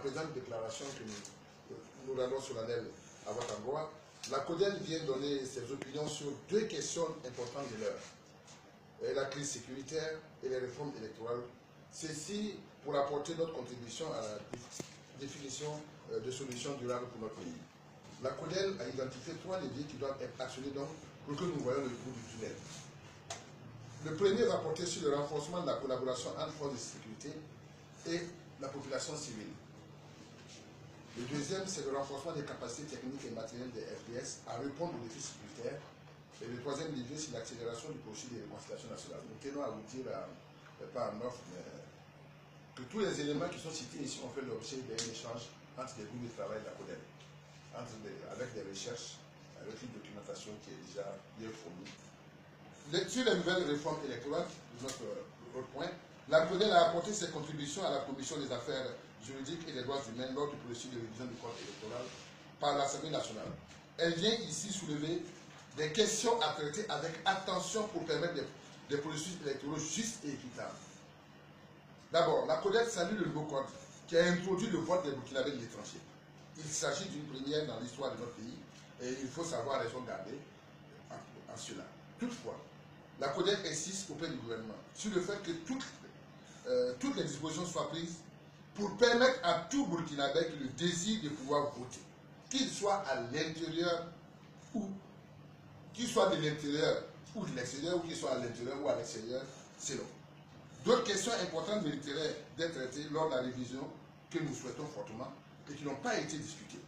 présente déclaration que nous rendons solennelle à votre endroit, la CODEL vient donner ses opinions sur deux questions importantes de l'heure. La crise sécuritaire et les réformes électorales. Ceci pour apporter notre contribution à la définition de solutions durables pour notre pays. La CODEL a identifié trois leviers qui doivent être actionnés donc pour que nous voyons le bout du tunnel. Le premier va porter sur le renforcement de la collaboration entre forces de sécurité et la population civile. Le deuxième, c'est le renforcement des capacités techniques et matérielles des FPS à répondre aux défis sécuritaires. Et le troisième levier, c'est l'accélération du processus de réconciliation nationale. Nous tenons à vous dire, pas en offre, mais que tous les éléments qui sont cités ici ont fait l'objet d'un échange entre les groupes de travail de la CODEL, avec des recherches, avec une documentation qui est déjà bien fournie. Sur les nouvelles réformes électorales, notre point, la CODEL a apporté ses contributions à la Commission des affaires juridiques et des droits humains lors du processus de révision du code électoral par l'Assemblée nationale. Elle vient ici soulever des questions à traiter avec attention pour permettre des processus électoraux justes et équitables. D'abord, la CODEL salue le nouveau code qui a introduit le vote des Burkinabés de l'étranger. Il s'agit d'une première dans l'histoire de notre pays et il faut savoir raison garder en cela. Toutefois, la CODEL insiste auprès du gouvernement sur le fait que toutes les dispositions soient prises pour permettre à tout Burkinabé qui le désire de pouvoir voter, qu'il soit à l'intérieur ou qu'il soit de l'intérieur ou de l'extérieur, ou qu'il soit à l'intérieur ou à l'extérieur, selon. D'autres questions importantes mériteraient d'être traitées lors de la révision que nous souhaitons fortement et qui n'ont pas été discutées.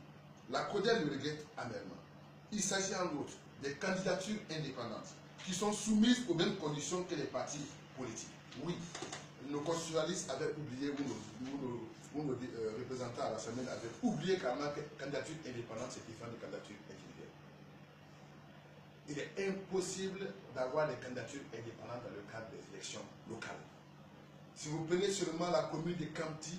La CODEL le regrette amèrement. Il s'agit en outre des candidatures indépendantes qui sont soumises aux mêmes conditions que les partis politiques. Oui, nos constitutionnalistes avaient oublié, ou nos représentants à l'Assemblée avaient oublié carrément que candidature indépendante, c'est différent de candidature individuelle. Il est impossible d'avoir des candidatures indépendantes dans le cadre des élections locales. Si vous prenez seulement la commune de Kamti,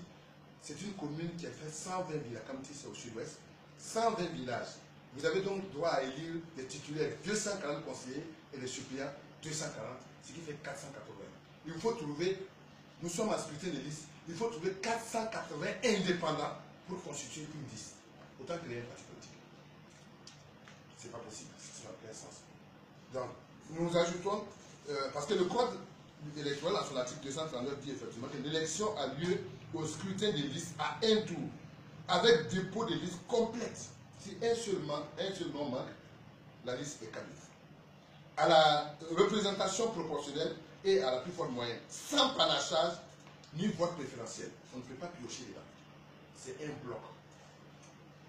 c'est une commune qui a fait 120 villages. Kamti, c'est au sud-ouest. 120 villages. Vous avez donc droit à élire des titulaires 240 conseillers et des suppléants 240, ce qui fait 480. Il faut trouver, nous sommes à scrutin de liste, il faut trouver 480 indépendants pour constituer une liste. Autant créer un parti politique. Ce n'est pas possible, c'est dans quel sens. Donc, nous ajoutons, parce que le code électoral, à son article 239, dit effectivement que l'élection a lieu au scrutin de liste à un tour, avec dépôt de liste complète. Si un seul manque, la liste est caduque. À la représentation proportionnelle et à la plus forte moyenne, sans panachage ni vote préférentiel. On ne peut pas piocher dedans. C'est un bloc.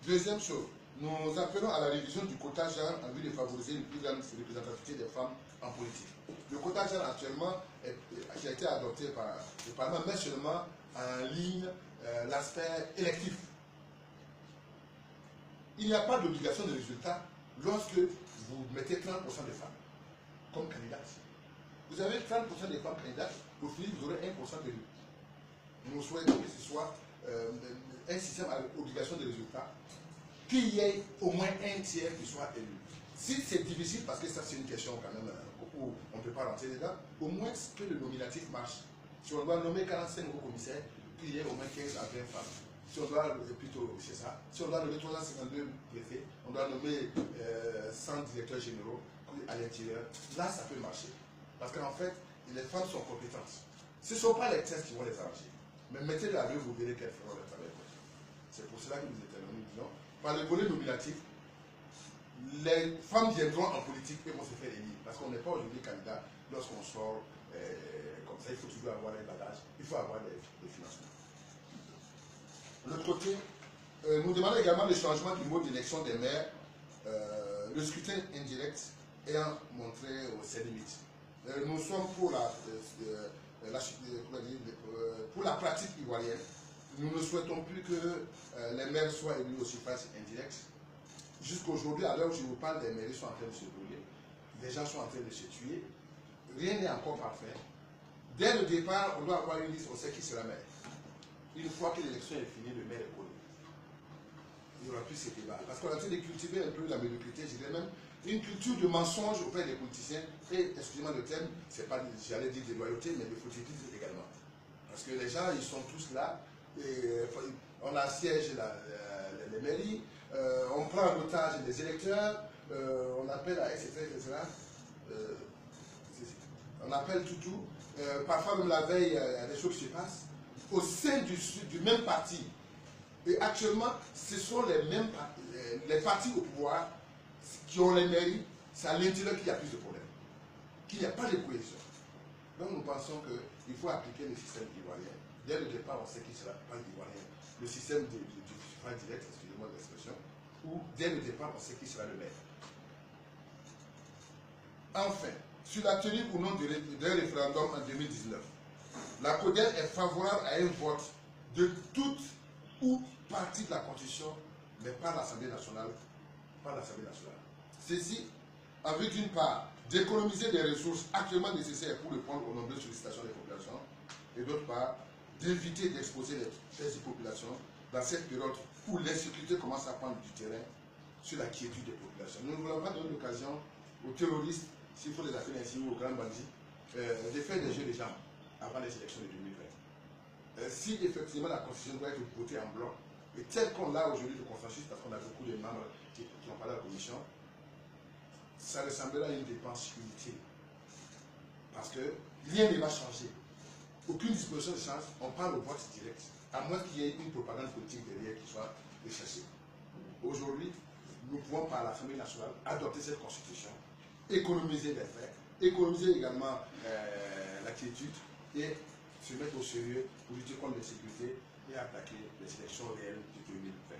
Deuxième chose, nous appelons à la révision du quota genre en vue de favoriser une plus grande représentativité des femmes en politique. Le quota genre actuellement qui a été adopté par le Parlement met seulement en ligne l'aspect électif. Il n'y a pas d'obligation de résultat lorsque vous mettez 30% de femmes comme candidates. Vous avez 30% de femmes candidates, au final vous aurez 1% de lui. Nous souhaitons que ce soit un système avec obligation de résultat, qu'il y ait au moins un tiers qui soit élu. Si c'est difficile, parce que ça c'est une question quand même où on ne peut pas rentrer dedans, au moins que le nominatif marche. Si on doit nommer 45 nouveaux commissaires, qu'il y ait au moins 15 à 20 femmes. Si on doit, plutôt, c'est ça, si on doit nommer 352 préfets, on doit nommer 100 directeurs généraux à l'intérieur, là ça peut marcher. Parce qu'en fait, les femmes sont compétentes. Ce ne sont pas les tests qui vont les arranger. Mais mettez-les à l'œuvre, vous verrez qu'elles feront le travail. C'est pour cela que nous disons, par le volet nominatif, les femmes viendront en politique et vont se faire élire. Parce qu'on n'est pas aujourd'hui candidat lorsqu'on sort comme ça. Il faut toujours avoir les bagages, il faut avoir des financements. De l'autre côté, nous demandons également le changement du mode d'élection des maires, le scrutin indirect ayant montré ses limites. Nous sommes pour la pratique ivoirienne. Nous ne souhaitons plus que les maires soient élus au suffrage indirect. Jusqu'aujourd'hui, à l'heure où je vous parle, les mairies sont en train de se brûler. Les gens sont en train de se tuer. Rien n'est encore parfait. Dès le départ, on doit avoir une liste, on sait qui sera maire. Une fois que l'élection est finie, le maire est connu. Il n'y aura plus ces débats. Parce qu'on est en train de cultiver un peu la médiocrité, je dirais même une culture de mensonge auprès des politiciens. Et, excusez-moi le terme, c'est pas, j'allais dire de loyauté, mais de fautisme également. Parce que les gens, ils sont tous là. Et on assiège les mairies, on prend en otage les électeurs, on appelle à etc. On appelle tout. Parfois même la veille, il y a des choses qui se passent au sein du même parti. Et actuellement, ce sont les partis au pouvoir qui ont les mairies. C'est à l'intérieur qu'il y a plus de problèmes, qu'il n'y a pas de cohésion. Donc nous pensons qu'il faut appliquer le système ivoirien. Dès le départ, on sait qu'il ne sera pas l'ivoirien. Le système du suffrage direct, excusez-moi de l'expression, où dès le départ, on sait qui sera le maire. Enfin, sur la tenue ou non d'un référendum en 2019, la CODEL est favorable à un vote de toute ou partie de la Constitution, mais pas l'Assemblée nationale. Ceci en vue d'une part d'économiser des ressources actuellement nécessaires pour répondre aux nombreuses sollicitations des populations, et d'autre part d'éviter d'exposer les populations dans cette période où l'insécurité commence à prendre du terrain sur la quiétude des populations. Nous ne voulons pas donner l'occasion aux terroristes, s'il faut les appeler ainsi, ou aux grands bandits, de faire des jeux de jambes avant les élections de 2020. Si effectivement la Constitution doit être votée en bloc, et tel qu'on l'a aujourd'hui le consensus, parce qu'on a beaucoup de membres qui ont parlé à la Commission, ça ressemblera à une dépense inutile. Parce que rien ne va changer. Aucune disposition ne change, on parle au vote direct, à moins qu'il y ait une propagande politique derrière qui soit recherchée. Aujourd'hui, nous pouvons par l'Assemblée nationale adopter cette constitution, économiser les frais, économiser également la quiétude et se mettre au sérieux pour lutter contre l'insécurité et attaquer les élections réelles de 2020.